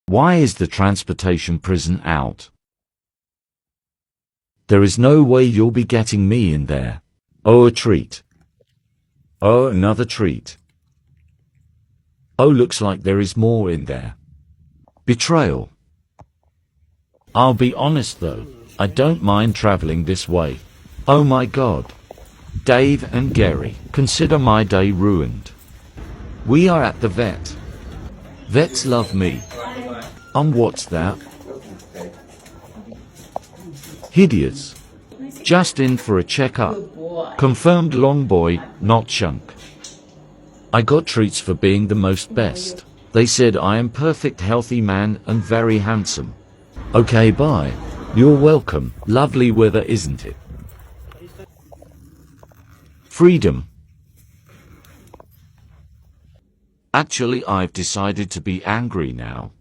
Why is the transportation prison out? There is no way you'll be getting me in there. Oh, a treat. Oh, another treat. Oh, looks like there is more in there. Betrayal. I'll be honest though, I don't mind traveling this way. Oh my God. Dave and Gary, consider my day ruined. We are at the vet. Vets love me. What's that? Hideous. Just in for a checkup. Confirmed long boy, not chunk. I got treats for being the most best. They said I am perfect healthy man and very handsome. Okay, bye. You're welcome. Lovely weather, isn't it? Freedom. Actually, I've decided to be angry now.